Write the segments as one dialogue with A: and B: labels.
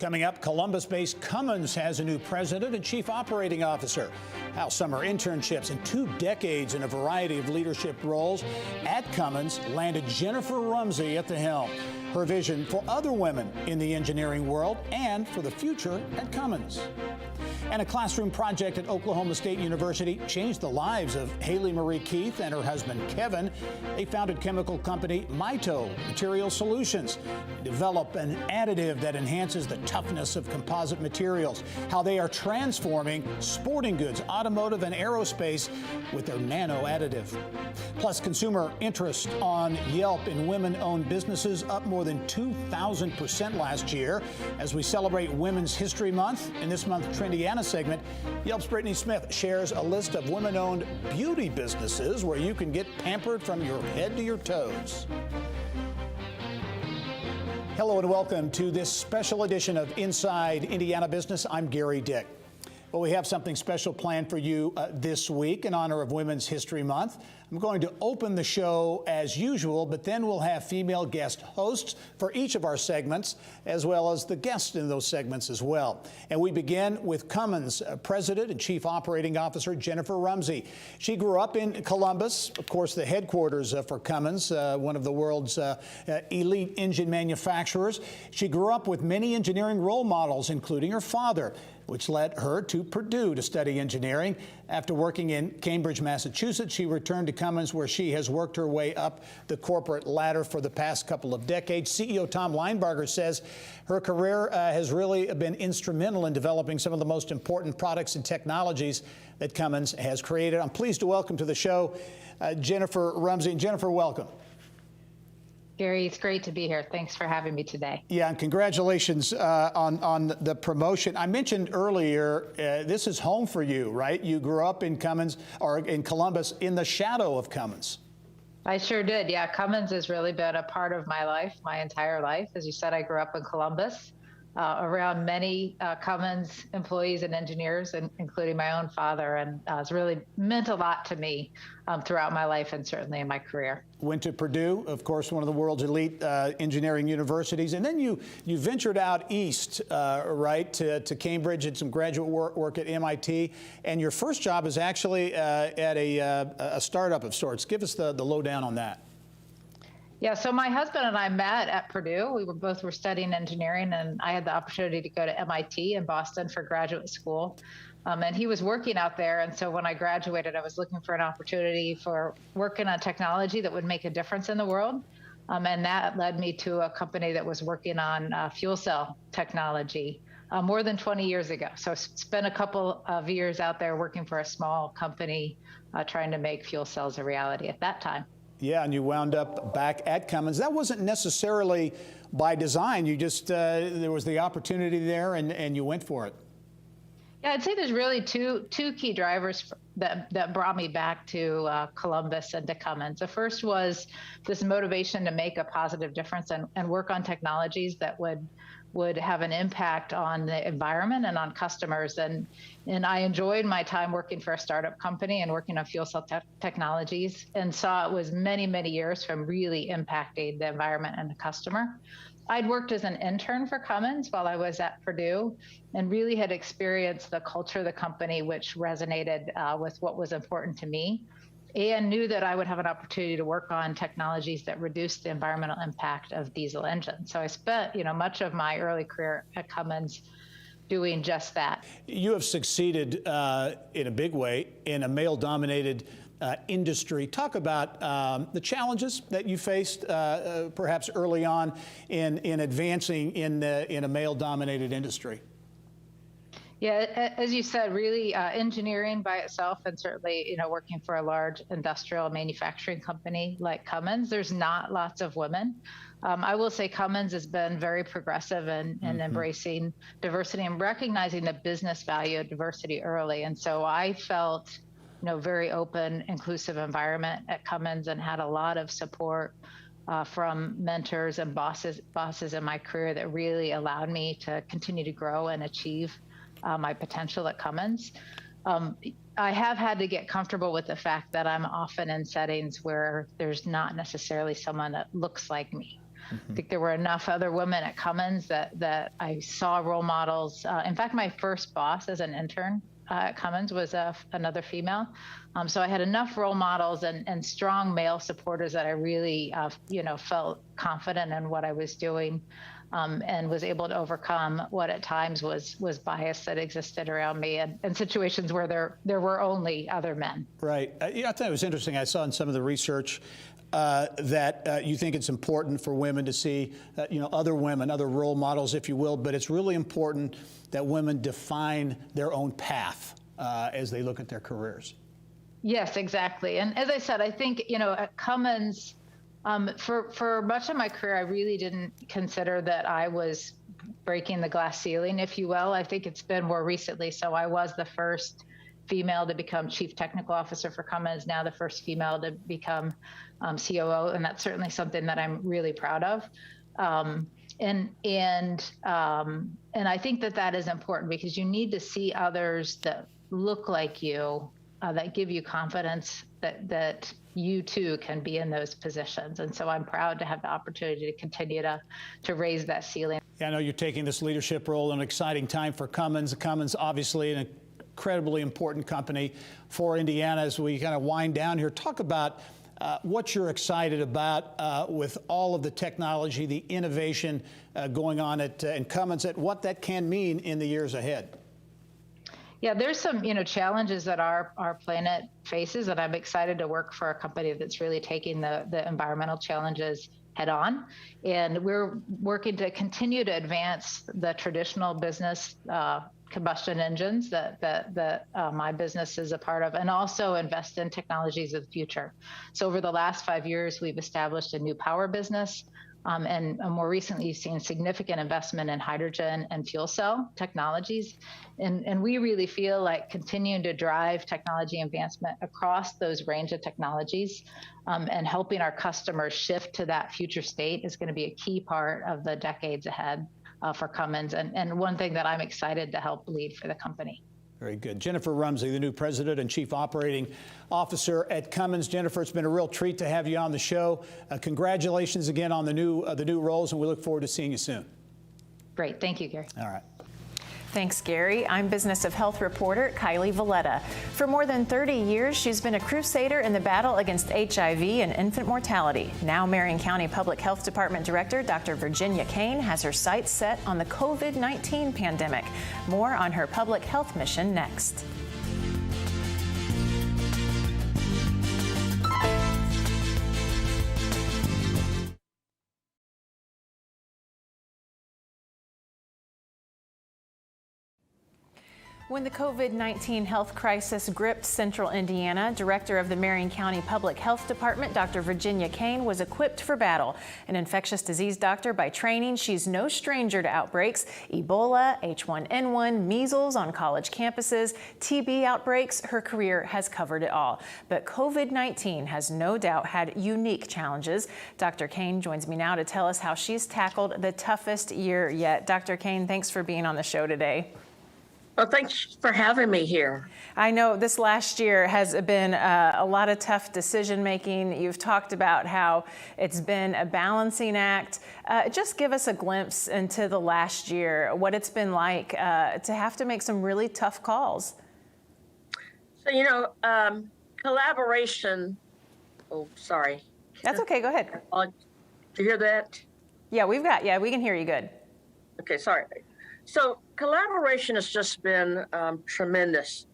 A: Coming up, Columbus-based Cummins has a new president and chief operating officer. How summer internships and 2 decades in a variety of leadership roles at Cummins landed Jennifer Rumsey at the helm. Her vision for other women in the engineering world and for the future at Cummins. And a classroom project at Oklahoma State University changed the lives of Haley Marie Keith and her husband Kevin. They founded chemical company Mito Material Solutions. They develop an additive that enhances the toughness of composite materials. How they are transforming sporting goods, automotive, and aerospace with their nano additive. Plus, consumer interest on Yelp in women-owned businesses up more than 2,000% last year. As we celebrate Women's History Month, in this month's Trendiana segment, Yelp's Brittany Smith shares a list of women-owned beauty businesses where you can get pampered from your head to your toes. Hello and welcome to this special edition of Inside Indiana Business. I'm Gary Dick. Well, we have something special planned for you this week in honor of Women's History Month. I'm going to open the show as usual, but then we'll have female guest hosts for each of our segments, as well as the guests in those segments as well. And we begin with Cummins President and Chief Operating Officer Jennifer Rumsey. She grew up in Columbus, of course, the headquarters for Cummins, one of the world's elite engine manufacturers. She grew up with many engineering role models, including her father, which led her to Purdue to study engineering. After working in Cambridge, Massachusetts, she returned to Cummins, where she has worked her way up the corporate ladder for the past couple of decades. CEO Tom Linebarger says her career has really been instrumental in developing some of the most important products and technologies that Cummins has created. I'm pleased to welcome to the show Jennifer Rumsey. Jennifer, welcome.
B: Gary, it's great to be here. Thanks for having me today.
A: Yeah, and congratulations on the promotion. I mentioned earlier, this is home for you, right? You grew up in Cummins, or in Columbus, in the shadow of Cummins.
B: I sure did. Yeah, Cummins has really been a part of my life, my entire life. As you said, I grew up in Columbus, around many Cummins employees and engineers, including my own father, and it's really meant a lot to me throughout my life and certainly in my career.
A: Went to Purdue, of course, one of the world's elite engineering universities, and then you ventured out east, right, to Cambridge and some graduate work at MIT, and your first job is actually at a startup of sorts. Give us the lowdown on that.
B: Yeah, so my husband and I met at Purdue. We were studying engineering, and I had the opportunity to go to MIT in Boston for graduate school. And he was working out there, and so when I graduated, I was looking for an opportunity for working on technology that would make a difference in the world. And that led me to a company that was working on fuel cell technology more than 20 years ago. So I spent a couple of years out there working for a small company trying to make fuel cells a reality at that time.
A: Yeah, and you wound up back at Cummins. That wasn't necessarily by design. You just, there was the opportunity there and you went for it.
B: Yeah, I'd say there's really two key drivers that brought me back to Columbus and to Cummins. The first was this motivation to make a positive difference and work on technologies that would have an impact on the environment and on customers. And I enjoyed my time working for a startup company and working on fuel cell technologies, and saw it was many, many years from really impacting the environment and the customer. I'd worked as an intern for Cummins while I was at Purdue and really had experienced the culture of the company, which resonated with what was important to me, and knew that I would have an opportunity to work on technologies that reduce the environmental impact of diesel engines. So I spent, much of my early career at Cummins doing just that. You
A: have succeeded in a big way in a male-dominated industry. Talk about the challenges that you faced perhaps early on in advancing in a male-dominated industry.
B: Yeah, as you said, really engineering by itself, and certainly, working for a large industrial manufacturing company like Cummins, there's not lots of women. I will say Cummins has been very progressive in embracing diversity and recognizing the business value of diversity early. And so I felt, very open, inclusive environment at Cummins, and had a lot of support from mentors and bosses in my career that really allowed me to continue to grow and achieve my potential at Cummins. I have had to get comfortable with the fact that I'm often in settings where there's not necessarily someone that looks like me. I think there were enough other women at Cummins that I saw role models. In fact, my first boss as an intern at Cummins was another female. So I had enough role models and strong male supporters that I really, felt confident in what I was doing. And was able to overcome what at times was bias that existed around me and situations where there were only other men.
A: Right. I thought it was interesting. I saw in some of the research that you think it's important for women to see, other women, other role models, if you will, but it's really important that women define their own path as they look at their careers. Yes,
B: exactly. And as I said, I think, at Cummins, for much of my career, I really didn't consider that I was breaking the glass ceiling, if you will. I think it's been more recently. So I was the first female to become Chief Technical Officer for Cummins, now the first female to become COO, and that's certainly something that I'm really proud of. And I think that is important because you need to see others that look like you, that give you confidence that you too can be in those positions. And so I'm proud to have the opportunity to continue to raise that ceiling.
A: Yeah, I know you're taking this leadership role in an exciting time for Cummins. Cummins, obviously, an incredibly important company for Indiana. As we kind of wind down here, talk about what you're excited about with all of the technology, the innovation going on in Cummins, at what that can mean in the years ahead.
B: Yeah, there's some, challenges that our planet faces, and I'm excited to work for a company that's really taking the environmental challenges head on. And we're working to continue to advance the traditional business combustion engines that my business is a part of, and also invest in technologies of the future. So over the last 5 years, we've established a new power business. And more recently, you've seen significant investment in hydrogen and fuel cell technologies. And we really feel like continuing to drive technology advancement across those range of technologies and helping our customers shift to that future state is going to be a key part of the decades ahead for Cummins. And one thing that I'm excited to help lead for the company.
A: Very good. Jennifer Rumsey, the new President and Chief Operating Officer at Cummins. Jennifer, it's been a real treat to have you on the show. Congratulations again on the new roles, and we look forward to seeing you soon.
B: Great. Thank you, Gary.
A: All right.
C: Thanks, Gary. I'm Business of Health reporter Kylie Valletta. For more than 30 years, she's been a crusader in the battle against HIV and infant mortality. Now, Marion County Public Health Department Director Dr. Virginia Kane has her sights set on the COVID-19 pandemic. More on her public health mission next. When the COVID-19 health crisis gripped central Indiana, Director of the Marion County Public Health Department, Dr. Virginia Kane, was equipped for battle. An infectious disease doctor by training, she's no stranger to outbreaks. Ebola, H1N1, measles on college campuses, TB outbreaks, her career has covered it all. But COVID-19 has no doubt had unique challenges. Dr. Kane joins me now to tell us how she's tackled the toughest year yet. Dr. Kane, thanks for being on the show today.
D: Well, thanks for having me here.
C: I know this last year has been a lot of tough decision making. You've talked about how it's been a balancing act. Just give us a glimpse into the last year, what it's been like to have to make some really tough calls.
D: So, collaboration. Oh, sorry.
C: That's okay. Go ahead.
D: Do you hear that?
C: Yeah, we can hear you good.
D: Okay, sorry. So collaboration has just been tremendous.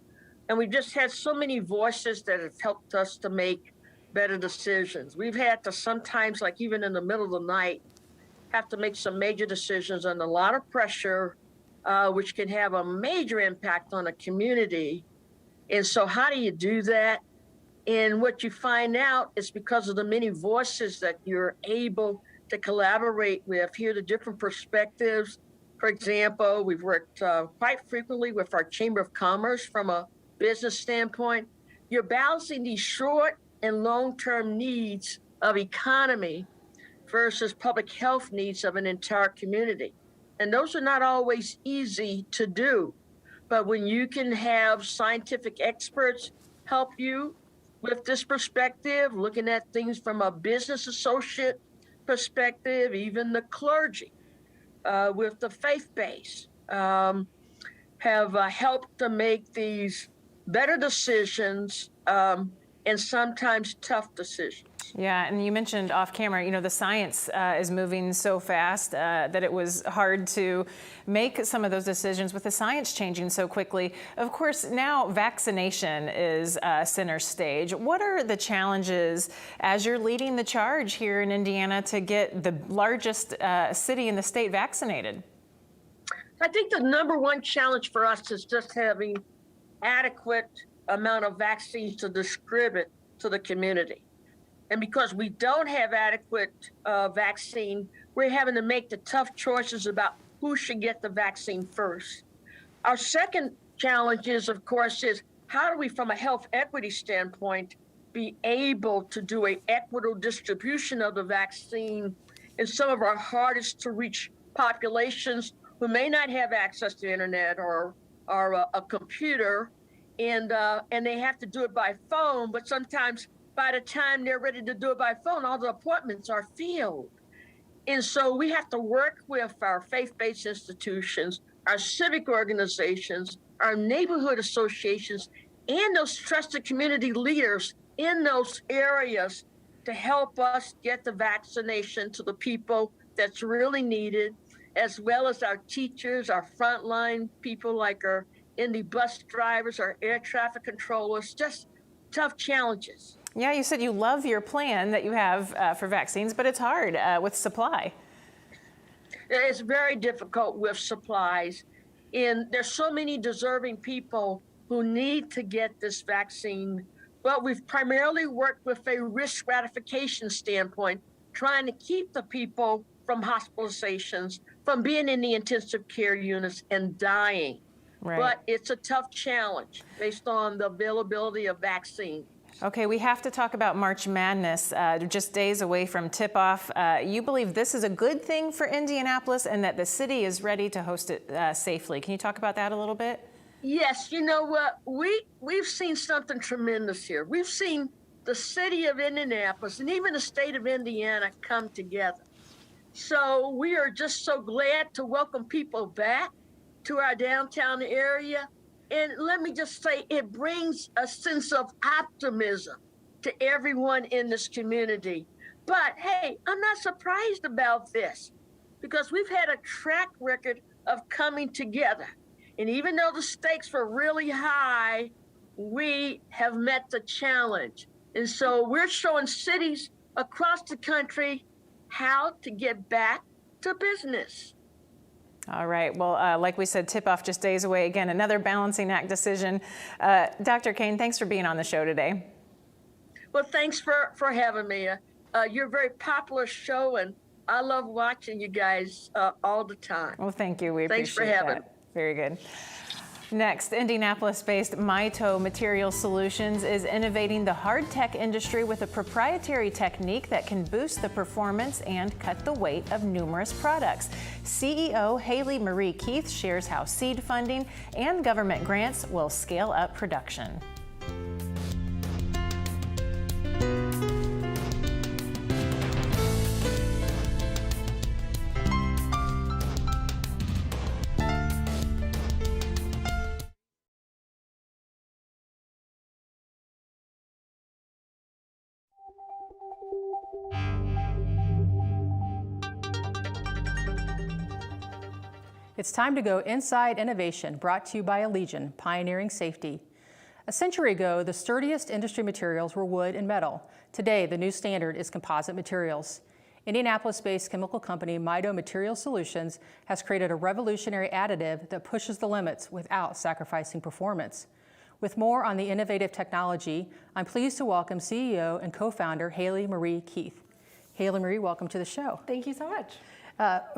D: And we've just had so many voices that have helped us to make better decisions. We've had to sometimes, like even in the middle of the night, have to make some major decisions under a lot of pressure, which can have a major impact on a community. And so how do you do that? And what you find out is because of the many voices that you're able to collaborate with, hear the different perspectives. For example, we've worked quite frequently with our Chamber of Commerce from a business standpoint. You're balancing these short and long-term needs of economy versus public health needs of an entire community. And those are not always easy to do. But when you can have scientific experts help you with this perspective, looking at things from a business associate perspective, even the clergy with the faith base have helped to make these better decisions and sometimes tough decisions.
C: Yeah, and you mentioned off camera, you know, the science is moving so fast that it was hard to make some of those decisions with the science changing so quickly. Of course, now vaccination is center stage. What are the challenges as you're leading the charge here in Indiana to get the largest city in the state vaccinated?
D: I think the number one challenge for us is just having adequate amount of vaccines to distribute to the community. And because we don't have adequate vaccine, we're having to make the tough choices about who should get the vaccine first. Our second challenge is, of course, is how do we, from a health equity standpoint, be able to do an equitable distribution of the vaccine in some of our hardest to reach populations who may not have access to internet or a computer, and they have to do it by phone, but sometimes by the time they're ready to do it by phone, all the appointments are filled. And so we have to work with our faith-based institutions, our civic organizations, our neighborhood associations, and those trusted community leaders in those areas to help us get the vaccination to the people that's really needed, as well as our teachers, our frontline people like our Indy bus drivers, our air traffic controllers, just tough challenges.
C: Yeah, you said you love your plan that you have for vaccines, but it's hard with supply.
D: It's very difficult with supplies, and there's so many deserving people who need to get this vaccine. But we've primarily worked with a risk stratification standpoint, trying to keep the people from hospitalizations, from being in the intensive care units and dying.
C: Right.
D: But it's a tough challenge based on the availability of vaccine.
C: Okay, we have to talk about March Madness, just days away from tip-off. You believe this is a good thing for Indianapolis and that the city is ready to host it safely. Can you talk about that a little bit?
D: Yes, you know what? We've seen something tremendous here. We've seen the city of Indianapolis and even the state of Indiana come together. So we are just so glad to welcome people back to our downtown area. And let me just say, it brings a sense of optimism to everyone in this community. But hey, I'm not surprised about this because we've had a track record of coming together. And even though the stakes were really high, we have met the challenge. And so we're showing cities across the country how to get back to business.
C: All right. Well, like we said, tip-off just days away. Again, another balancing act decision. Dr. Kane, thanks for being on the show today.
D: Well, thanks for having me. You're a very popular show, and I love watching you guys all the time.
C: Well, thank you. We
D: Thanks
C: appreciate
D: for having
C: that. Very good. Next, Indianapolis-based Mito Material Solutions is innovating the hard tech industry with a proprietary technique that can boost the performance and cut the weight of numerous products. CEO Haley Marie Keith shares how seed funding and government grants will scale up production.
E: It's time to go inside innovation, brought to you by Allegion, pioneering safety. A century ago, the sturdiest industry materials were wood and metal. Today, the new standard is composite materials. Indianapolis-based chemical company Mito Material Solutions has created a revolutionary additive that pushes the limits without sacrificing performance. With more on the innovative technology, I'm pleased to welcome CEO and co-founder Haley Marie Keith. Haley Marie, welcome to the show.
F: Thank you so much.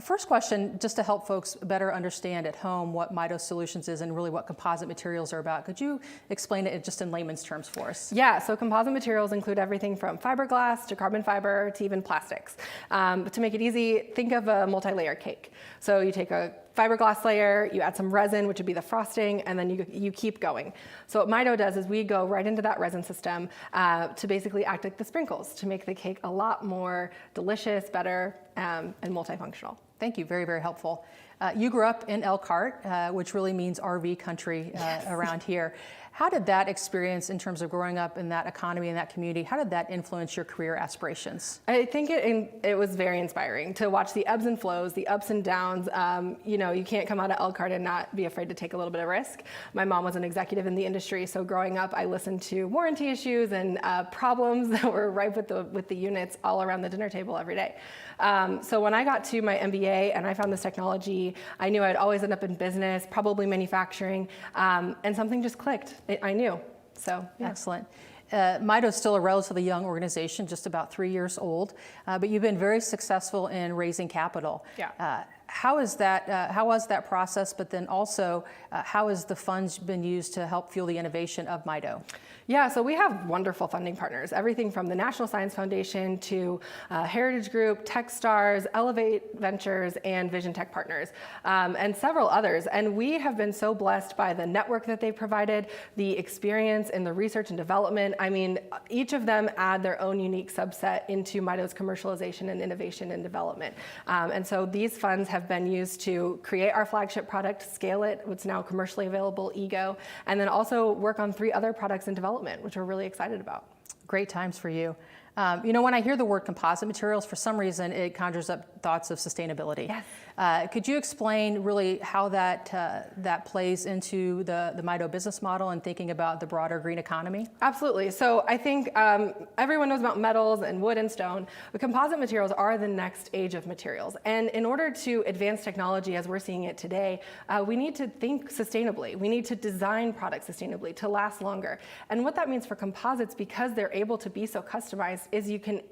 E: First question, just to help folks better understand at home what Mito Solutions is and really what composite materials are about, could you explain it just in layman's terms for us?
F: Yeah, so composite materials include everything from fiberglass to carbon fiber to even plastics. But to make it easy, think of a multi-layer cake. So you take a fiberglass layer, you add some resin, which would be the frosting, and then you keep going. So what Mito does is we go right into that resin system to basically act like the sprinkles to make the cake a lot more delicious, better, and multifunctional.
E: Thank you, very, very helpful. You grew up in Elkhart, which really means RV country around here. How did that experience in terms of growing up in that economy, in that community, how did that influence your career aspirations?
F: I think it was very inspiring to watch the ebbs and flows, the ups and downs. You can't come out of Elkhart and not be afraid to take a little bit of risk. My mom was an executive in the industry, so growing up, I listened to warranty issues and problems that were ripe with the units all around the dinner table every day. So when I got to my MBA and I found this technology, I knew I'd always end up in business, probably manufacturing, and something just clicked. I knew. So yeah.
E: Excellent. Mito is still a relatively young organization, just about 3 years old, but you've been very successful in raising capital.
F: Yeah.
E: How was that process? But then also, how has the funds been used to help fuel the innovation of Mito?
F: Yeah, so we have wonderful funding partners, everything from the National Science Foundation to Heritage Group, Techstars, Elevate Ventures, and Vision Tech Partners, and several others. And we have been so blessed by the network that they've provided, the experience in the research and development. I mean, each of them add their own unique subset into Mito's commercialization and innovation and development. And so these funds have been used to create our flagship product, scale it, what's now commercially available, Ego, and then also work on 3 other products in development, which we're really excited about.
E: Great times for you. When I hear the word composite materials, for some reason, it conjures up thoughts of sustainability.
F: Yes.
E: Could you explain really how that plays into the Mito business model and thinking about the broader green economy?
F: Absolutely. So I think everyone knows about metals and wood and stone, but composite materials are the next age of materials. And in order to advance technology as we're seeing it today, we need to think sustainably. We need to design products sustainably to last longer. And what that means for composites, because they're able to be so customized, is you can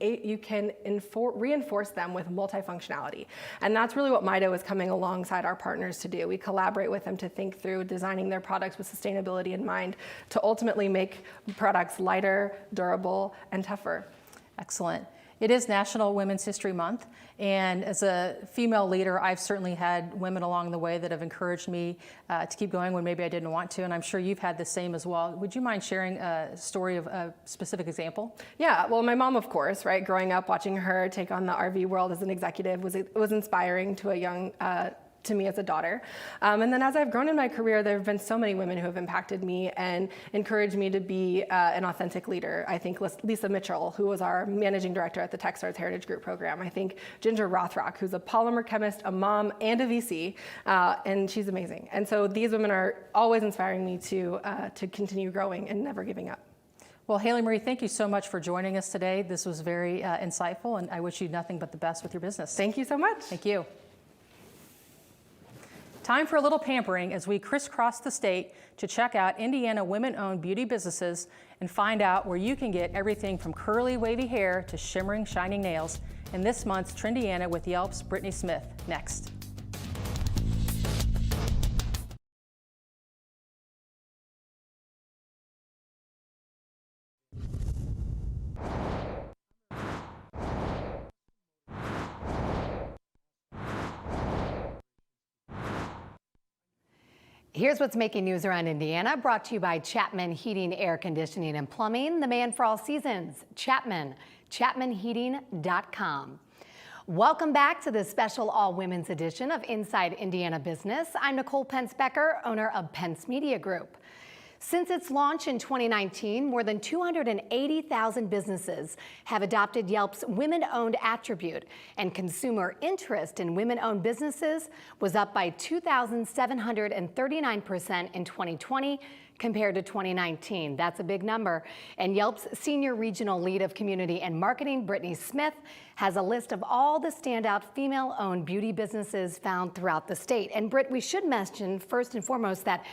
F: reinforce them with multifunctionality. And that's really what Mito is coming alongside our partners to do. We collaborate with them to think through designing their products with sustainability in mind to ultimately make products lighter, durable, and tougher.
E: Excellent. It is National Women's History Month, and as a female leader, I've certainly had women along the way that have encouraged me to keep going when maybe I didn't want to, and I'm sure you've had the same as well. Would you mind sharing a story of a specific example?
F: Yeah, well, my mom, of course, right? Growing up, watching her take on the RV world as an executive was inspiring to to me as a daughter. And then as I've grown in my career, there have been so many women who have impacted me and encouraged me to be an authentic leader. I think Lisa Mitchell, who was our managing director at the Techstars Heritage Group program. I think Ginger Rothrock, who's a polymer chemist, a mom, and a VC, and she's amazing. And so these women are always inspiring me to continue growing and never giving up.
E: Well, Haley Marie, thank you so much for joining us today. This was very insightful, and I wish you nothing but the best with your business.
F: Thank you so much.
E: Thank you. Time for a little pampering as we crisscross the state to check out Indiana women-owned beauty businesses and find out where you can get everything from curly, wavy hair to shimmering, shining nails in this month's Trendiana with Yelp's Brittany Smith. Next.
G: Here's what's making news around Indiana, brought to you by Chapman Heating, Air Conditioning, and Plumbing, the man for all seasons. ChapmanHeating.com. Welcome back to this special all-women's edition of Inside Indiana Business. I'm Nicole Pence-Becker, owner of Pence Media Group. Since its launch in 2019, more than 280,000 businesses have adopted Yelp's women-owned attribute, and consumer interest in women-owned businesses was up by 2,739% in 2020 compared to 2019. That's a big number. And Yelp's senior regional lead of community and marketing, Brittany Smith, has a list of all the standout female-owned beauty businesses found throughout the state. And Britt, we should mention first and foremost that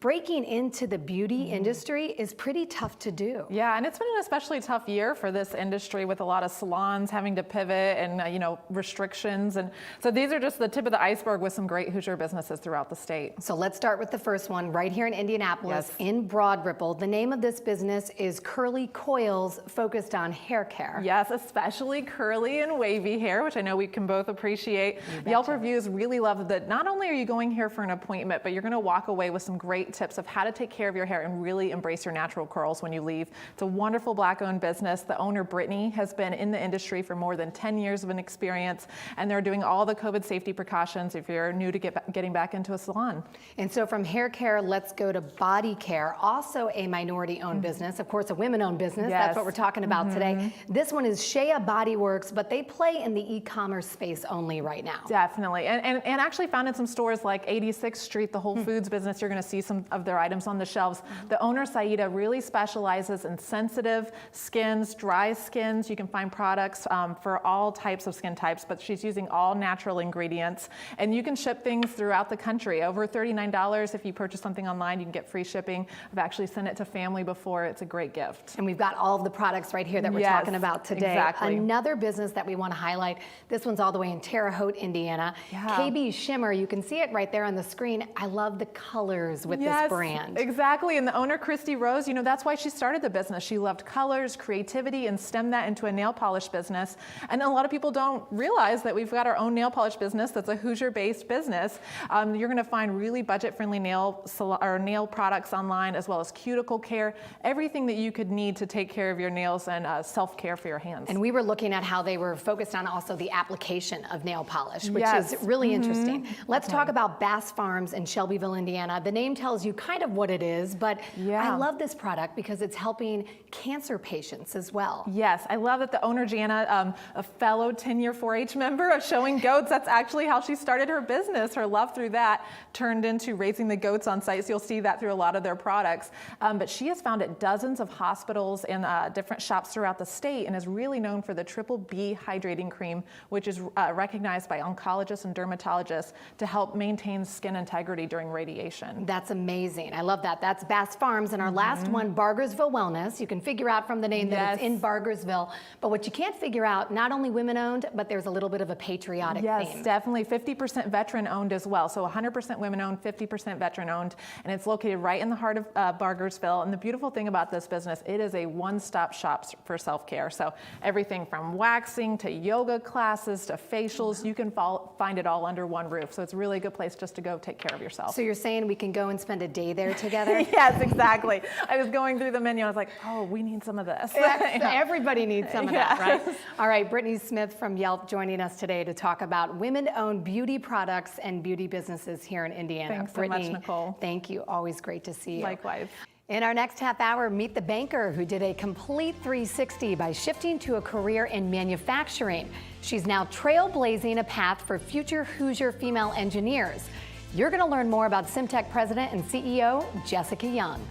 G: breaking into the beauty industry is pretty tough to do.
C: Yeah, and it's been an especially tough year for this industry with a lot of salons having to pivot and restrictions. And so these are just the tip of the iceberg with some great Hoosier businesses throughout the state.
G: So let's start with the first one right here in Indianapolis,
C: Yes.
G: in Broad Ripple. The name of this business is Curly Coils, focused on hair care.
C: Yes, especially curly and wavy hair, which I know we can both appreciate. Yelp reviews really love that not only are you going here for an appointment, but you're going to walk away with some great tips of how to take care of your hair and really embrace your natural curls when you leave. It's a wonderful Black-owned business. The owner, Brittany, has been in the industry for more than 10 years of an experience, and they're doing all the COVID safety precautions if you're new to getting back into a salon.
G: And so from hair care, let's go to body care, also a minority-owned business, of course, a women-owned business.
C: Yes.
G: That's what we're talking about today. This one is Shea Body Works, but they play in the e-commerce space only right now.
C: Definitely, and actually found in some stores like 86th Street, the Whole Foods business, you're going to see some of their items on the shelves. The owner, Saida, really specializes in sensitive skins, dry skins. You can find products for all types of skin types, but she's using all natural ingredients. And you can ship things throughout the country. Over $39 if you purchase something online, you can get free shipping. I've actually sent it to family before. It's a great gift.
G: And we've got all of the products right here that we're
C: Yes,
G: talking about today.
C: exactly.
G: Another business that we want to highlight, this one's all the way in Terre Haute, Indiana.
C: Yeah.
G: KB Shimmer, you can see it right there on the screen. I love the colors with this brand.
C: Exactly, and the owner, Christy Rose, that's why she started the business. She loved colors, creativity, and stemmed that into a nail polish business. And a lot of people don't realize that we've got our own nail polish business that's a Hoosier-based business. You're going to find really budget-friendly nail products online, as well as cuticle care, everything that you could need to take care of your nails and self-care for your hands.
G: And we were looking at how they were focused on also the application of nail polish, which
C: Yes.
G: is really interesting. Let's talk about Bass Farms in Shelbyville, Indiana. The name tells you kind of what it is, but I love this product because it's helping cancer patients as well.
C: Yes, I love that the owner, Jana, a fellow 10-year 4-H member of showing goats, that's actually how she started her business. Her love through that turned into raising the goats on site, so you'll see that through a lot of their products. But she has found at dozens of hospitals and different shops throughout the state, and is really known for the Triple B hydrating cream, which is recognized by oncologists and dermatologists to help maintain skin integrity during radiation.
G: That's amazing. I love that. That's Bass Farms. And our last one, Bargersville Wellness. You can figure out from the name that it's in Bargersville. But what you can't figure out, not only women owned, but there's a little bit of a patriotic theme.
C: Yes, definitely. 50% veteran owned as well. So 100% women owned, 50% veteran owned. And it's located right in the heart of Bargersville. And the beautiful thing about this business, it is a one-stop shop for self-care. So everything from waxing to yoga classes to facials, you can find it all under one roof. So it's a really good place just to go take care of yourself.
G: So you're saying we can go and spend a day there together?
C: Yes, exactly. I was going through the menu. I was like, oh, we need some of this.
G: Everybody needs some of that, right? All right, Brittany Smith from Yelp joining us today to talk about women-owned beauty products and beauty businesses here in Indiana.
C: Thanks so
G: Brittany,
C: much, Nicole.
G: Thank you. Always great to see you.
C: Likewise.
G: In our next half hour, meet the banker who did a complete 360 by shifting to a career in manufacturing. She's now trailblazing a path for future Hoosier female engineers. You're going to learn more about Simtech President and CEO Jessica Young.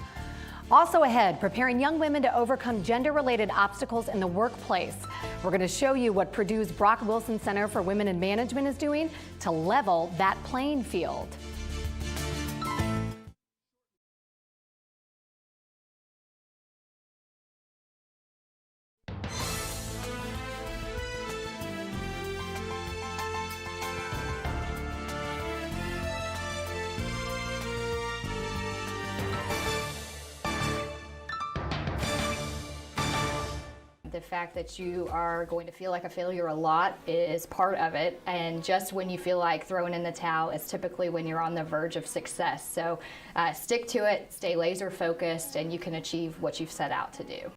G: Also ahead, preparing young women to overcome gender-related obstacles in the workplace. We're going to show you what Purdue's Brock Wilson Center for Women in Management is doing to level that playing field.
H: The fact that you are going to feel like a failure a lot is part of it, and just when you feel like throwing in the towel is typically when you're on the verge of success. So stick to it, stay laser focused, and you can achieve what you've set out to do.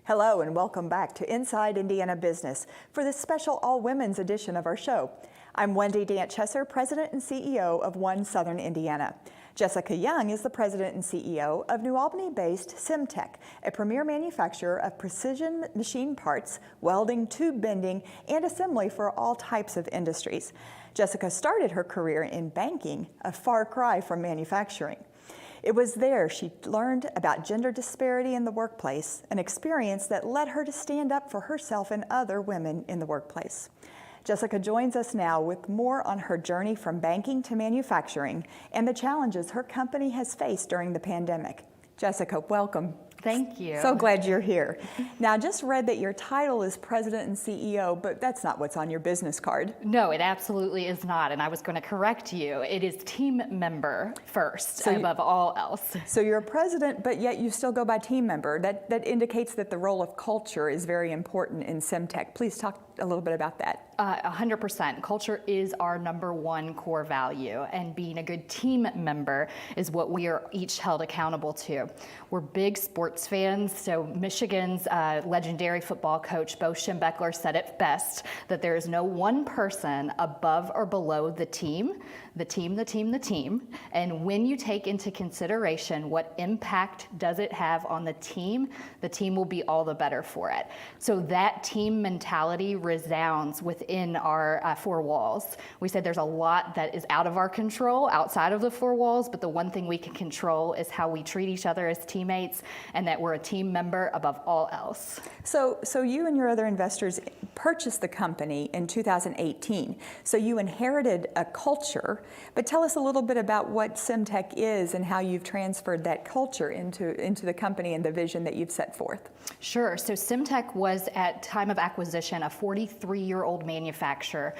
I: Hello and welcome back to Inside Indiana Business for this special all-women's edition of our show. I'm Wendy Dant-Chesser, President and CEO of One Southern Indiana. Jessica Young is the President and CEO of New Albany-based Simtech, a premier manufacturer of precision machine parts, welding, tube bending, and assembly for all types of industries. Jessica started her career in banking, a far cry from manufacturing. It was there she learned about gender disparity in the workplace, an experience that led her to stand up for herself and other women in the workplace. Jessica joins us now with more on her journey from banking to manufacturing and the challenges her company has faced during the pandemic. Jessica, welcome.
J: Thank you.
I: So glad you're here. Now, I just read that your title is President and CEO, but that's not what's on your business card.
J: No, it absolutely is not, and I was going to correct you. It is team member first, above all else.
I: So you're a president, but yet you still go by team member. That indicates that the role of culture is very important in Semtech. Please talk a little bit about that.
J: 100%. Culture is our #1 core value, and being a good team member is what we are each held accountable to. We're big sports fans, so Michigan's legendary football coach, Bo Schembechler, said it best, that there is no one person above or below the team. And when you take into consideration what impact does it have on the team will be all the better for it. So that team mentality resounds within our 4 walls. We said there's a lot that is out of our control, outside of the 4 walls, but the one thing we can control is how we treat each other as teammates, and that we're a team member above all else.
I: So you and your other investors purchased the company in 2018. So you inherited a culture, but tell us a little bit about what Semtech is and how you've transferred that culture into the company and the vision that you've set forth.
J: Sure. So Semtech was, at time of acquisition, a 43-year-old manufacturer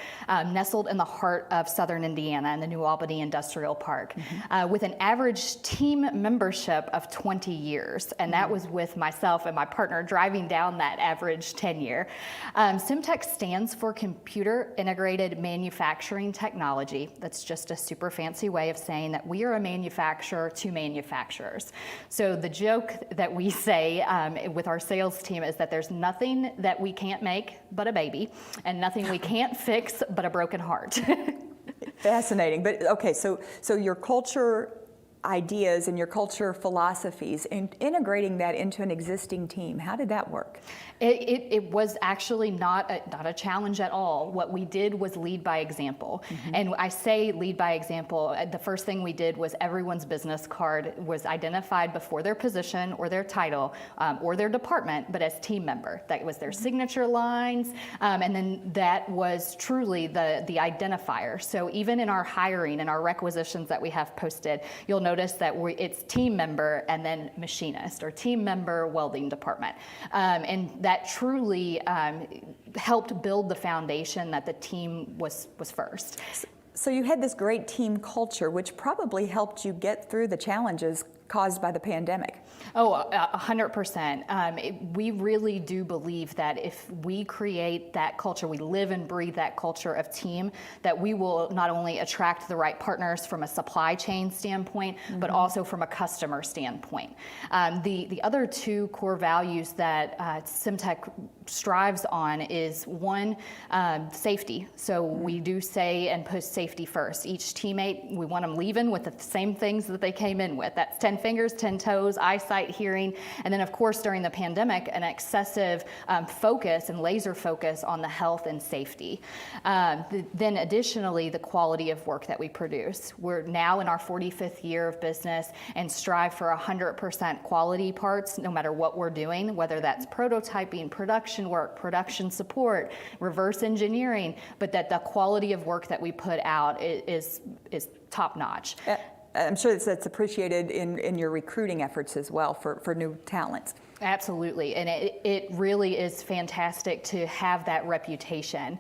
J: nestled in the heart of southern Indiana in the New Albany Industrial Park, with an average team membership of 20 years. And that was with myself and my partner driving down that average tenure. Semtech stands for Computer Integrated Manufacturing Technology. That's just a super fancy way of saying that we are a manufacturer to manufacturers. So the joke that we say with our sales team is that there's nothing that we can't make but a baby, and nothing we can't fix but a broken heart.
I: Fascinating. But okay, so your culture ideas and your culture philosophies and integrating that into an existing team, how did that work?
J: It was actually not a challenge at all. What we did was lead by example. And I say lead by example, the first thing we did was everyone's business card was identified before their position or their title or their department, but as team member. That was their signature lines, and then that was truly the identifier. So even in our hiring and our requisitions that we have posted, you'll notice that it's team member and then machinist, or team member welding department. And that truly helped build the foundation that the team was first.
I: So you had this great team culture, which probably helped you get through the challenges caused by the pandemic.
J: Oh, 100%. We really do believe that if we create that culture, we live and breathe that culture of team, that we will not only attract the right partners from a supply chain standpoint, but also from a customer standpoint. The other 2 core values that Semtech strives on is, one, safety. So we do say and post safety first. Each teammate, we want them leaving with the same things that they came in with. That's 10 fingers, 10 toes, eyesight, hearing, and then of course during the pandemic, an excessive focus and laser focus on the health and safety. Then additionally, the quality of work that we produce. We're now in our 45th year of business and strive for 100% quality parts, no matter what we're doing, whether that's prototyping, production work, production support, reverse engineering, but that the quality of work that we put out is top notch.
I: I'm sure that's appreciated in your recruiting efforts as well for new talents.
J: Absolutely, and it really is fantastic to have that reputation.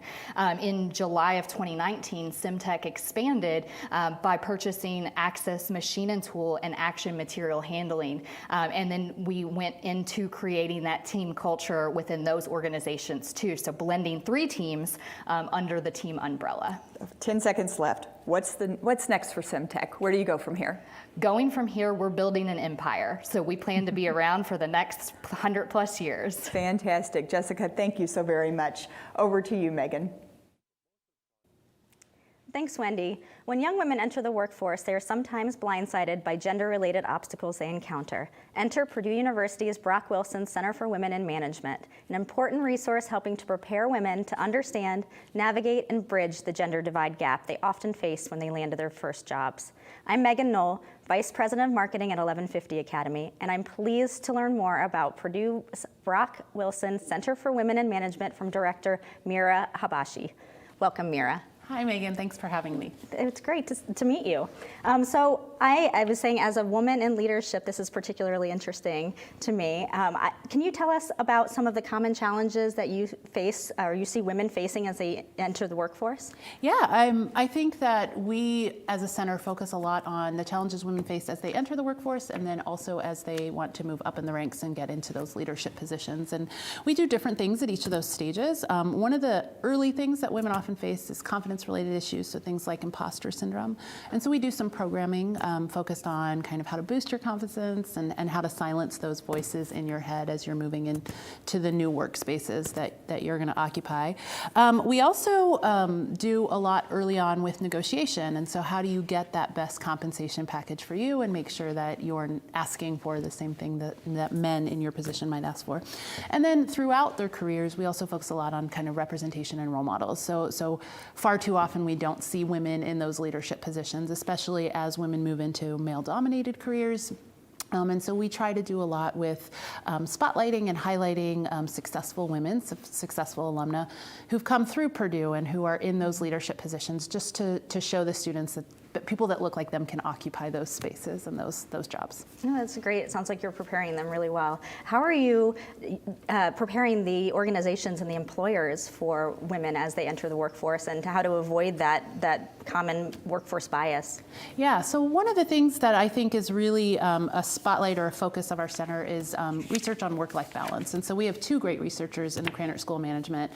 J: In July of 2019, Semtech expanded by purchasing Access Machine and Tool and Action Material Handling, and then we went into creating that team culture within those organizations too, so blending 3 teams under the team umbrella.
I: 10 seconds left. What's next for Semtech? Where do you go from here?
J: Going from here, we're building an empire. So we plan to be around for the next 100+ years.
I: Fantastic. Jessica, thank you so very much. Over to you, Megan.
K: Thanks, Wendy. When young women enter the workforce, they are sometimes blindsided by gender-related obstacles they encounter. Enter Purdue University's Brock Wilson Center for Women in Management, an important resource helping to prepare women to understand, navigate, and bridge the gender divide gap they often face when they land their first jobs. I'm Megan Knoll, Vice President of Marketing at 1150 Academy, and I'm pleased to learn more about Purdue's Brock Wilson Center for Women in Management from Director Mira Habashi. Welcome, Mira.
L: Hi, Megan. Thanks for having me.
K: It's great to meet you. So I was saying, as a woman in leadership, this is particularly interesting to me. Can you tell us about some of the common challenges that you face or you see women facing as they enter the workforce?
L: Yeah, I think that we as a center focus a lot on the challenges women face as they enter the workforce and then also as they want to move up in the ranks and get into those leadership positions. And we do different things at each of those stages. One of the early things that women often face is confidence-related issues, so things like imposter syndrome. And so we do some programming focused on kind of how to boost your confidence and how to silence those voices in your head as you're moving into the new workspaces that you're going to occupy. We also do a lot early on with negotiation, and so how do you get that best compensation package for you and make sure that you're asking for the same thing that men in your position might ask for. And then throughout their careers, we also focus a lot on kind of representation and role models. So far too often we don't see women in those leadership positions, especially as women move into male-dominated careers. And so we try to do a lot with spotlighting and highlighting successful women, successful alumna who've come through Purdue and who are in those leadership positions, just to show the students that people that look like them can occupy those spaces and those jobs.
K: Oh, that's great. It sounds like you're preparing them really well. How are you preparing the organizations and the employers for women as they enter the workforce, and how to avoid that common workforce bias?
L: Yeah, so one of the things that I think is really a spotlight or a focus of our center is research on work-life balance. And so we have two great researchers in the Krannert School of Management,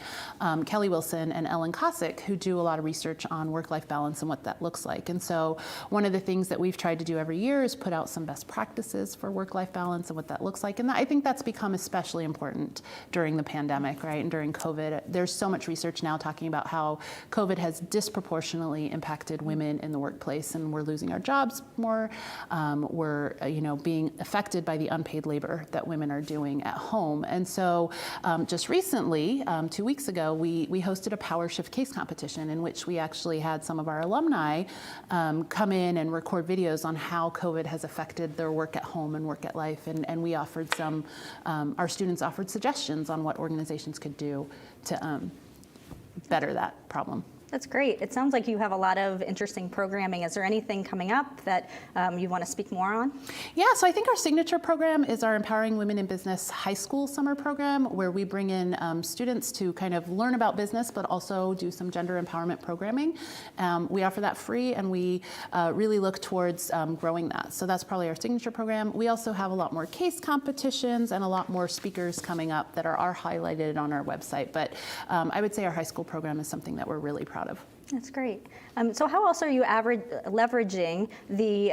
L: Kelly Wilson and Ellen Kosick, who do a lot of research on work-life balance and what that looks like. And so one of the things that we've tried to do every year is put out some best practices for work-life balance and what that looks like. And I think that's become especially important during the pandemic, right? And during COVID, there's so much research now talking about how COVID has disproportionately impacted women in the workplace, and we're losing our jobs more. We're being affected by the unpaid labor that women are doing at home. And so just recently, 2 weeks ago, we hosted a Power Shift case competition in which we actually had some of our alumni come in and record videos on how COVID has affected their work at home and work at life. And we offered our students offered suggestions on what organizations could do to better that problem.
K: That's great. It sounds like you have a lot of interesting programming. Is there anything coming up that you want to speak more on?
L: Yeah, so I think our signature program is our Empowering Women in Business High School Summer Program, where we bring in students to kind of learn about business, but also do some gender empowerment programming. We offer that free, and we really look towards growing that. So that's probably our signature program. We also have a lot more case competitions and a lot more speakers coming up that are highlighted on our website. But I would say our high school program is something that we're really proud of.
K: That's great. So how else are you leveraging the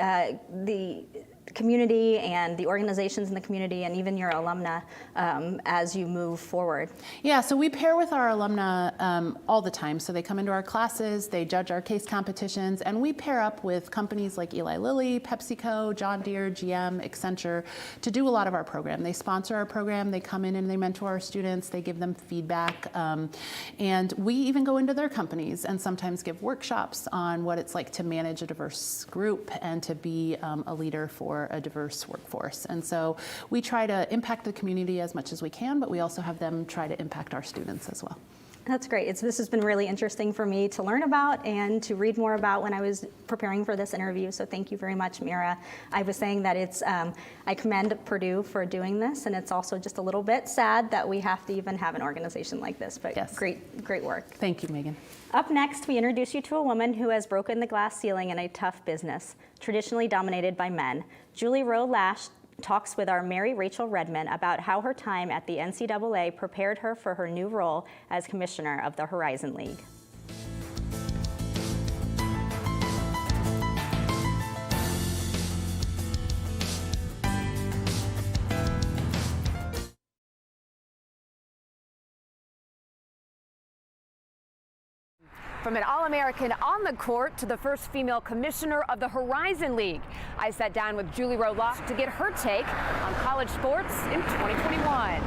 K: community and the organizations in the community and even your alumna as you move forward?
L: Yeah, so we pair with our alumna all the time. So they come into our classes, they judge our case competitions, and we pair up with companies like Eli Lilly, PepsiCo, John Deere, GM, Accenture to do a lot of our program. They sponsor our program, they come in and they mentor our students, they give them feedback, and we even go into their companies and sometimes give workshops on what it's like to manage a diverse group and to be a leader for a diverse workforce. And so we try to impact the community as much as we can, but we also have them try to impact our students as well.
K: That's great. This has been really interesting for me to learn about and to read more about when I was preparing for this interview. So thank you very much, Mira. I was saying that I commend Purdue for doing this, and it's also just a little bit sad that we have to even have an organization like this, but yes. Great work.
L: Thank you, Megan.
K: Up next, we introduce you to a woman who has broken the glass ceiling in a tough business, traditionally dominated by men. Julie Rowe Lash talks with our Mary Rachel Redman about how her time at the NCAA prepared her for her new role as commissioner of the Horizon League.
M: From an All-American on the court to the first female commissioner of the Horizon League, I sat down with Julie Rowe Lash to get her take on college sports in 2021.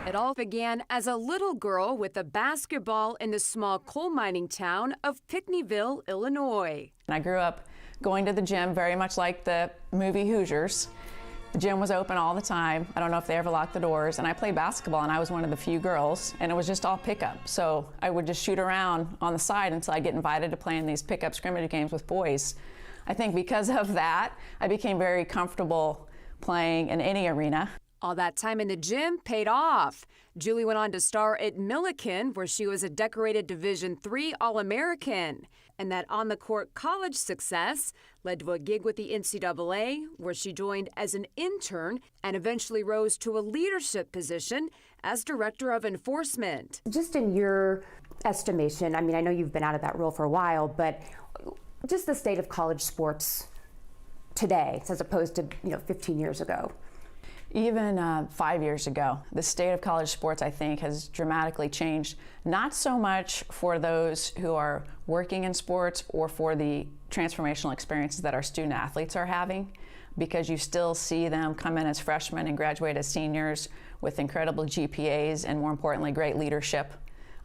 M: It all began as a little girl with a basketball in the small coal mining town of Pinckneyville, Illinois.
N: I grew up going to the gym very much like the movie Hoosiers. The gym was open all the time. I don't know if they ever locked the doors. And I played basketball, and I was one of the few girls, and it was just all pickup. So I would just shoot around on the side until I get invited to play in these pickup scrimmage games with boys. I think because of that, I became very comfortable playing in any arena.
M: All that time in the gym paid off. Julie went on to star at Milliken, where she was a decorated Division III All-American. And that on-the-court college success led to a gig with the NCAA, where she joined as an intern and eventually rose to a leadership position as Director of Enforcement.
O: Just in your estimation, I mean, I know you've been out of that role for a while, but just the state of college sports today, as opposed to 15 years ago.
N: Even 5 years ago, the state of college sports, I think, has dramatically changed. Not so much for those who are working in sports or for the transformational experiences that our student athletes are having, because you still see them come in as freshmen and graduate as seniors with incredible GPAs and, more importantly, great leadership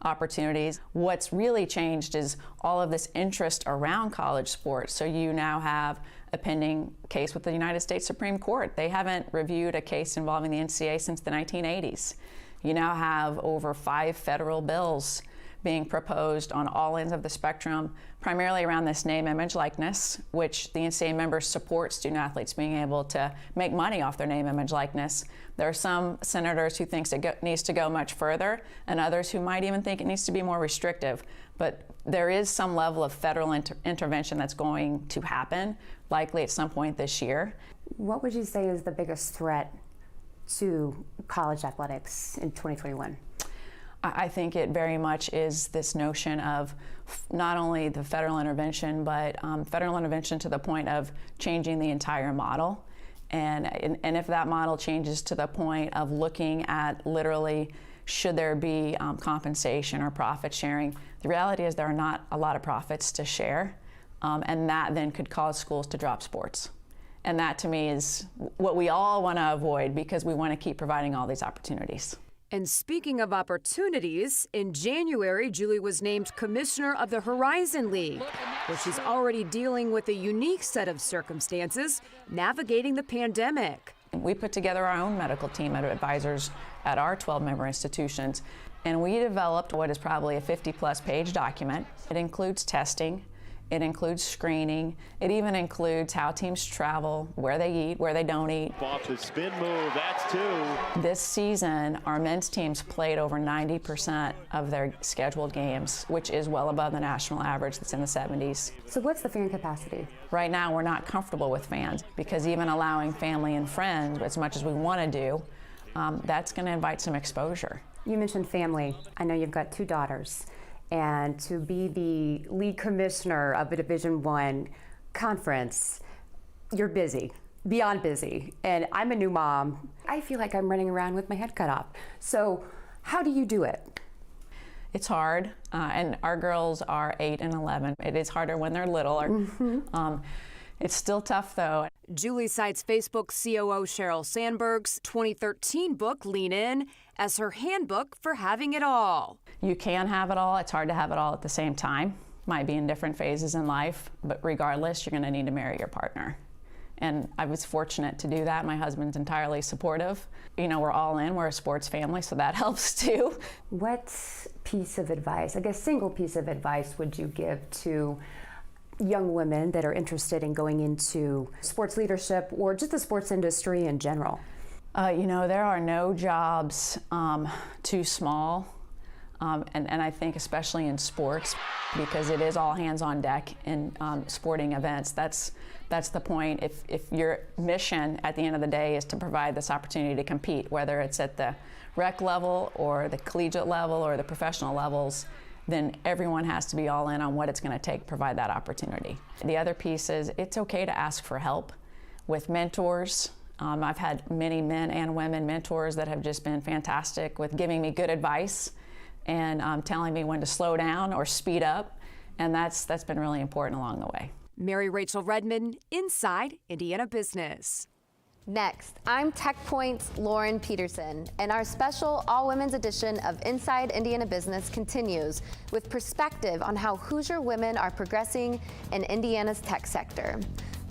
N: opportunities. What's really changed is all of this interest around college sports. So you now have a pending case with the United States Supreme Court. They haven't reviewed a case involving the NCAA since the 1980s. You now have over 5 federal bills being proposed on all ends of the spectrum, primarily around this name, image, likeness, which the NCAA members support student athletes being able to make money off their name, image, likeness. There are some senators who think it needs to go much further, and others who might even think it needs to be more restrictive. But there is some level of federal intervention that's going to happen, likely at some point this year.
O: What would you say is the biggest threat to college athletics in 2021?
N: I think it very much is this notion of not only the federal intervention, but federal intervention to the point of changing the entire model. And if that model changes to the point of looking at literally, should there be compensation or profit sharing, the reality is there are not a lot of profits to share, and that then could cause schools to drop sports. And that, to me, is what we all want to avoid, because we want to keep providing all these opportunities.
M: And speaking of opportunities, in January, Julie was named Commissioner of the Horizon League, where she's already dealing with a unique set of circumstances, navigating the pandemic.
N: We put together our own medical team of advisors at our 12-member institutions, and we developed what is probably a 50-plus page document. It includes testing. It includes screening. It even includes how teams travel, where they eat, where they don't eat.
P: Off the spin move, that's 2.
N: This season, our men's teams played over 90% of their scheduled games, which is well above the national average that's in the 70s.
O: So what's the fan capacity?
N: Right now, we're not comfortable with fans, because even allowing family and friends, as much as we want to do, that's going to invite some exposure.
O: You mentioned family. I know you've got 2 daughters. And to be the lead commissioner of a Division I conference, you're busy, beyond busy. And I'm a new mom. I feel like I'm running around with my head cut off. So how do you do it?
N: It's hard, and our girls are 8 and 11. It is harder when they're little. It's still tough, though.
M: Julie cites Facebook COO Sheryl Sandberg's 2013 book, Lean In, as her handbook for having it all.
N: You can have it all. It's hard to have it all at the same time. Might be in different phases in life, but regardless, you're going to need to marry your partner. And I was fortunate to do that. My husband's entirely supportive. You know, we're all in. We're a sports family, so that helps too.
O: What piece of advice, I guess single piece of advice, would you give to young women that are interested in going into sports leadership or just the sports industry in general?
N: You know, there are no jobs too small, and I think especially in sports, because it is all hands on deck in sporting events. That's the point. If your mission at the end of the day is to provide this opportunity to compete, whether it's at the rec level or the collegiate level or the professional levels, then everyone has to be all in on what it's going to take to provide that opportunity. The other piece is it's okay to ask for help with mentors. I've had many men and women mentors that have just been fantastic with giving me good advice and telling me when to slow down or speed up, and that's been really important along the way.
M: Mary Rachel Redmond, Inside Indiana Business.
Q: Next, I'm TechPoint's Lauren Peterson, and our special all-women's edition of Inside Indiana Business continues with perspective on how Hoosier women are progressing in Indiana's tech sector.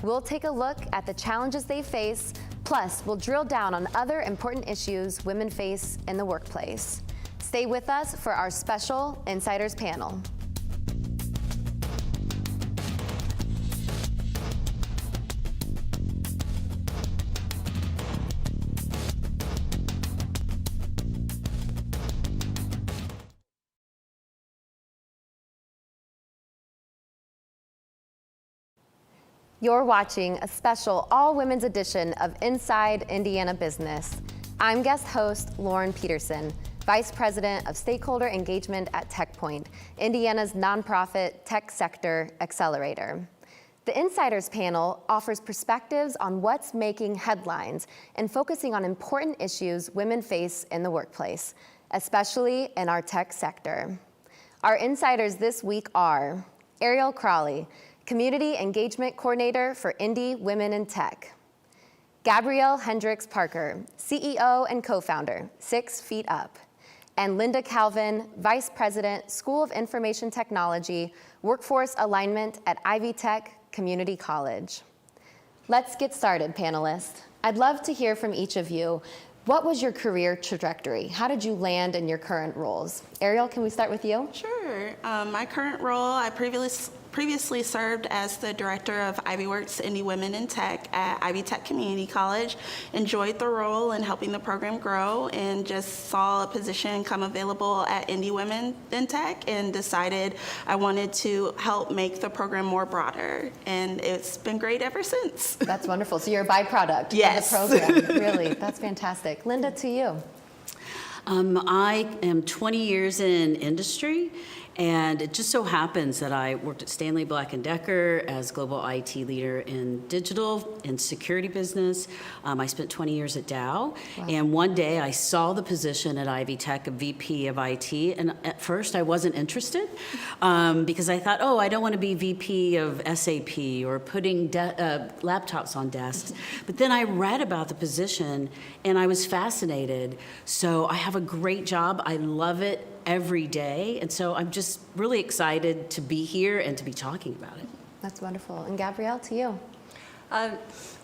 Q: We'll take a look at the challenges they face, Plus, we'll drill down on other important issues women face in the workplace. Stay with us for our special Insiders panel. You're watching a special all-women's edition of Inside Indiana Business. I'm guest host Lauren Peterson, Vice President of Stakeholder Engagement at TechPoint, Indiana's nonprofit tech sector accelerator. The Insiders panel offers perspectives on what's making headlines and focusing on important issues women face in the workplace, especially in our tech sector. Our insiders this week are Ariel Crawley, Community Engagement Coordinator for Indie Women in Tech. Gabrielle Hendricks Parker, CEO and co-founder, 6 Feet Up. And Linda Calvin, Vice President, School of Information Technology, Workforce Alignment at Ivy Tech Community College. Let's get started, panelists. I'd love to hear from each of you. What was your career trajectory? How did you land in your current roles? Ariel, can we start with you?
R: Sure. My current role, I previously served as the director of Ivy Works Indie Women in Tech at Ivy Tech Community College. Enjoyed the role and helping the program grow, and just saw a position come available at Indie Women in Tech and decided I wanted to help make the program more broader. And it's been great ever since.
Q: That's wonderful. So you're a byproduct
R: yes.
Q: of the program. Really, that's fantastic. Linda, to you.
S: I am 20 years in industry, and it just so happens that I worked at Stanley Black & Decker as global IT leader in digital and security business. I spent 20 years at Dow, and one day I saw the position at Ivy Tech of VP of IT, and at first I wasn't interested because I thought, oh, I don't want to be VP of SAP or putting laptops on desks. But then I read about the position, and I was fascinated. So I have a great job. I love it every day, and so I'm just really excited to be here and to be talking about it.
Q: That's wonderful. And Gabrielle, to you.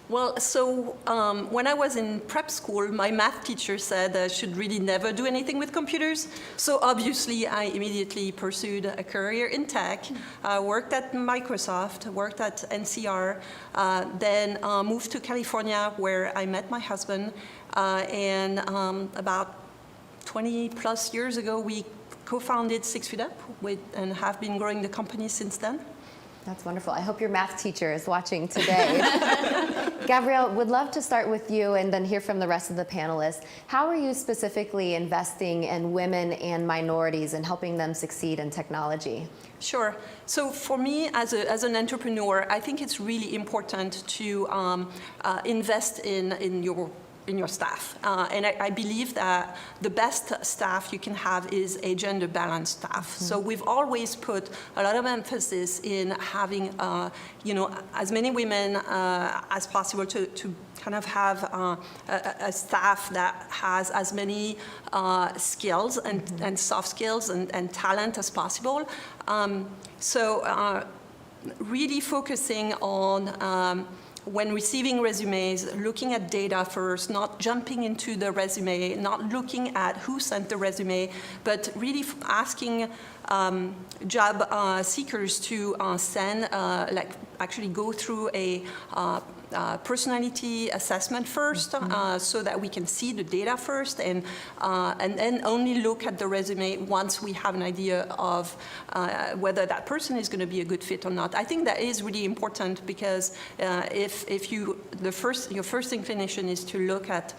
T: When I was in prep school, my math teacher said I should really never do anything with computers. So obviously, I immediately pursued a career in tech, worked at Microsoft, worked at NCR, then moved to California where I met my husband, and about 20 plus years ago, we co-founded 6 Feet Up and have been growing the company since then.
Q: That's wonderful. I hope your math teacher is watching today. Gabrielle, would love to start with you and then hear from the rest of the panelists. How are you specifically investing in women and minorities and helping them succeed in technology?
T: Sure. So for me, as an entrepreneur, I think it's really important to invest in your staff. And I believe that the best staff you can have is a gender balanced staff. Mm-hmm. So we've always put a lot of emphasis in having, as many women as possible to kind of have a staff that has as many skills and soft skills and talent as possible. Really focusing on when receiving resumes, looking at data first, not jumping into the resume, not looking at who sent the resume, but really asking job seekers to send, actually go through a personality assessment first, so that we can see the data first, and then only look at the resume once we have an idea of whether that person is going to be a good fit or not. I think that is really important because if your first inclination is to look at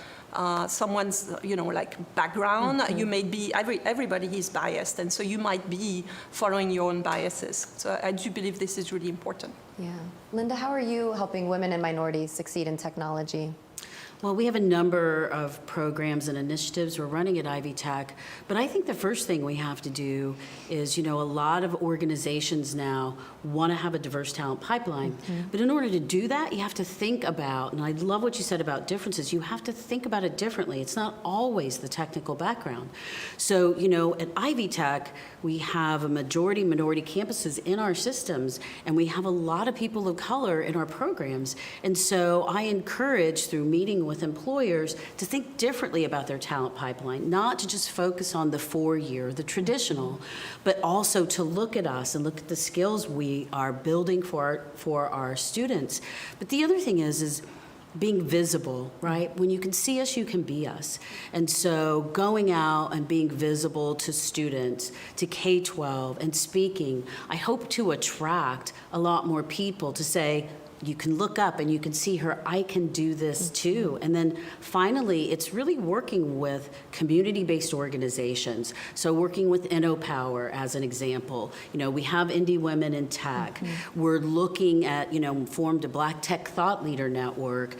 T: someone's background, you may be everybody is biased, and so you might be following your own biases. So I do believe this is really important.
Q: Yeah. Linda, how are you helping women and minorities succeed in technology?
S: Well, we have a number of programs and initiatives we're running at Ivy Tech, but I think the first thing we have to do is, a lot of organizations now want to have a diverse talent pipeline, but in order to do that, you have to think about, and I love what you said about differences, you have to think about it differently. It's not always the technical background. So, at Ivy Tech, we have a majority minority campuses in our systems, and we have a lot of people of color in our programs, and so I encourage, through meeting with employers to think differently about their talent pipeline, not to just focus on the 4-year, the traditional, but also to look at us and look at the skills we are building for our students. But the other thing is being visible, right? When you can see us, you can be us. And so going out and being visible to students, to K-12, and speaking, I hope to attract a lot more people to say, you can look up and you can see her, I can do this too. And then finally, it's really working with community-based organizations. So working with InnoPower as an example. You know, we have Indie Women in Tech. We're looking at, formed a Black Tech Thought Leader Network,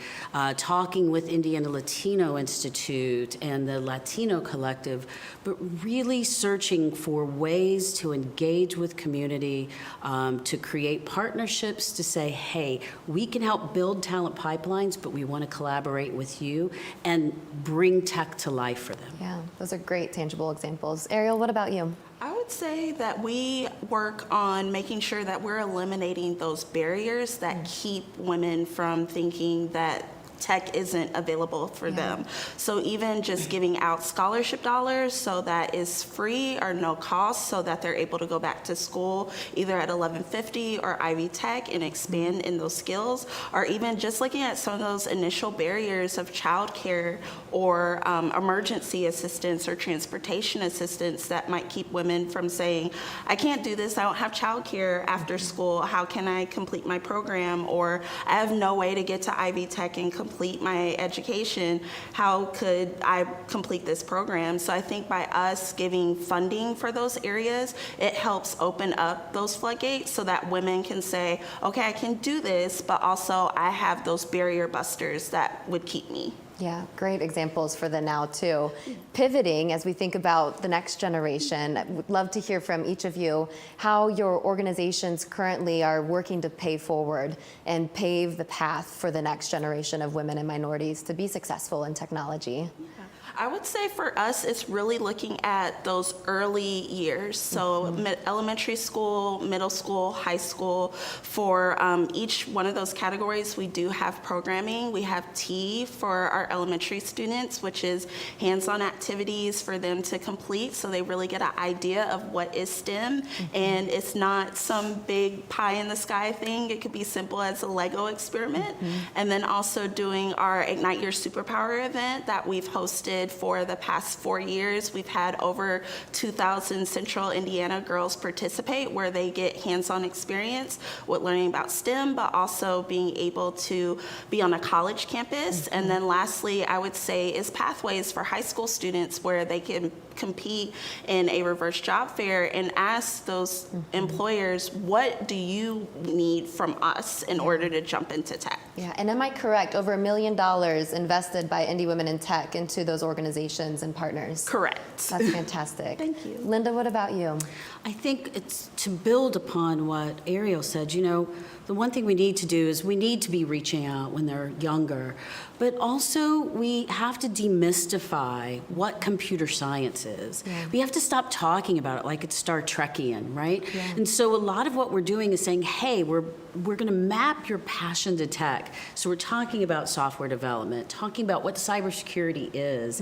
S: talking with Indiana Latino Institute and the Latino Collective, but really searching for ways to engage with community, to create partnerships, to say, hey, we can help build talent pipelines, but we want to collaborate with you and bring tech to life for them.
Q: Yeah, those are great tangible examples. Ariel, what about you?
R: I would say that we work on making sure that we're eliminating those barriers that keep women from thinking that tech isn't available for them. So even just giving out scholarship dollars so that is free or no cost so that they're able to go back to school either at 1150 or Ivy Tech and expand in those skills, or even just looking at some of those initial barriers of childcare or emergency assistance or transportation assistance that might keep women from saying, I can't do this, I don't have childcare after school, how can I complete my program? Or I have no way to get to Ivy Tech and complete my education, how could I complete this program? So I think by us giving funding for those areas, it helps open up those floodgates so that women can say, okay, I can do this, but also I have those barrier busters that would keep me.
Q: Yeah, great examples for the now too. Pivoting as we think about the next generation, I would love to hear from each of you how your organizations currently are working to pay forward and pave the path for the next generation of women and minorities to be successful in technology.
R: I would say for us, it's really looking at those early years. So elementary school, middle school, high school. For each one of those categories, we do have programming. We have T for our elementary students, which is hands-on activities for them to complete so they really get an idea of what is STEM. And it's not some big pie in the sky thing. It could be simple as a Lego experiment. And then also doing our Ignite Your Superpower event that we've hosted for the past 4 years. We've had over 2,000 Central Indiana girls participate where they get hands-on experience with learning about STEM, but also being able to be on a college campus. And then lastly, I would say is pathways for high school students where they can compete in a reverse job fair and ask those employers, what do you need from us in order to jump into tech?
Q: Yeah, and am I correct, over $1 million invested by Indie Women in Tech into those organizations and partners?
R: Correct.
Q: That's fantastic.
R: Thank you.
Q: Linda, what about you?
S: I think it's to build upon what Ariel said. The one thing we need to do is we need to be reaching out when they're younger, but also we have to demystify what computer science is. Yeah. We have to stop talking about it like it's Star Trekian, right? Yeah. And so a lot of what we're doing is saying, hey, we're going to map your passion to tech. So we're talking about software development, talking about what cybersecurity is,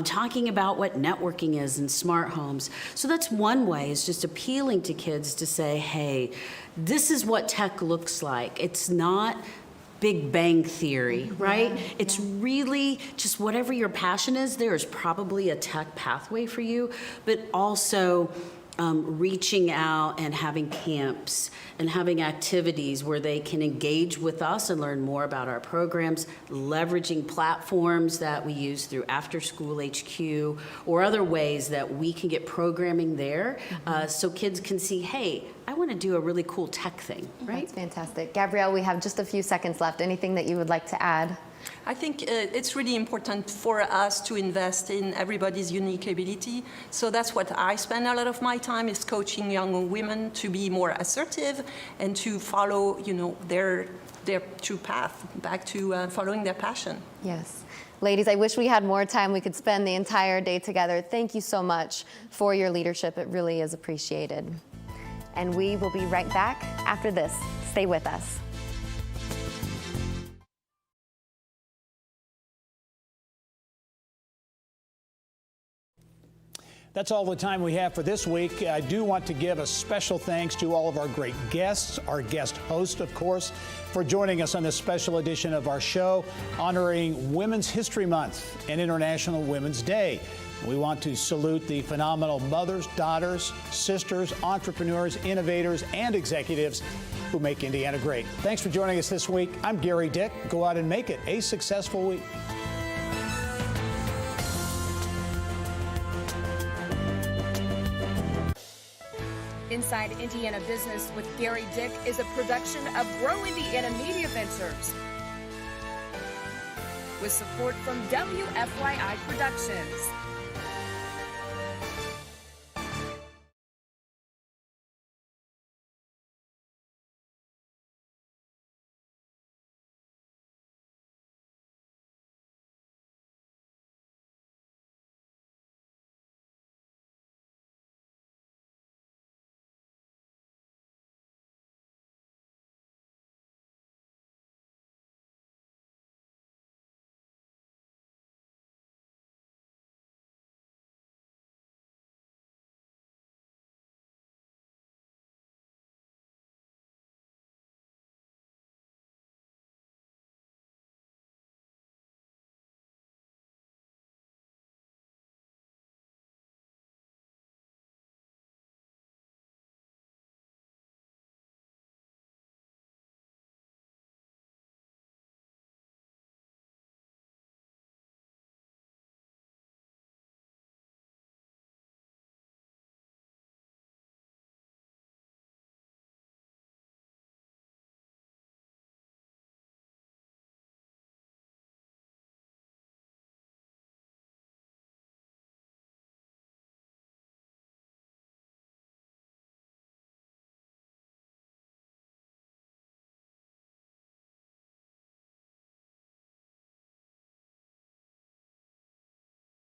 S: talking about what networking is in smart homes. So that's one way, is just appealing to kids to say, hey, this is what tech looks like. It's not Big Bang Theory, right? It's really just whatever your passion is, there's probably a tech pathway for you, but also reaching out and having camps and having activities where they can engage with us and learn more about our programs, leveraging platforms that we use through After School HQ or other ways that we can get programming there so kids can see, hey, I want to do a really cool tech thing, right?
Q: That's fantastic. Gabrielle, we have just a few seconds left. Anything that you would like to add?
T: I think it's really important for us to invest in everybody's unique ability. So that's what I spend a lot of my time, is coaching young women to be more assertive and to follow, their true path back to following their passion.
Q: Yes. Ladies, I wish we had more time. We could spend the entire day together. Thank you so much for your leadership. It really is appreciated. And we will be right back after this. Stay with us.
A: That's all the time we have for this week. I do want to give a special thanks to all of our great guests, our guest host, of course, for joining us on this special edition of our show honoring Women's History Month and International Women's Day. We want to salute the phenomenal mothers, daughters, sisters, entrepreneurs, innovators, and executives who make Indiana great. Thanks for joining us this week. I'm Gary Dick. Go out and make it a successful week.
M: Inside Indiana Business with Gary Dick is a production of Grow Indiana Media Ventures with support from WFYI Productions.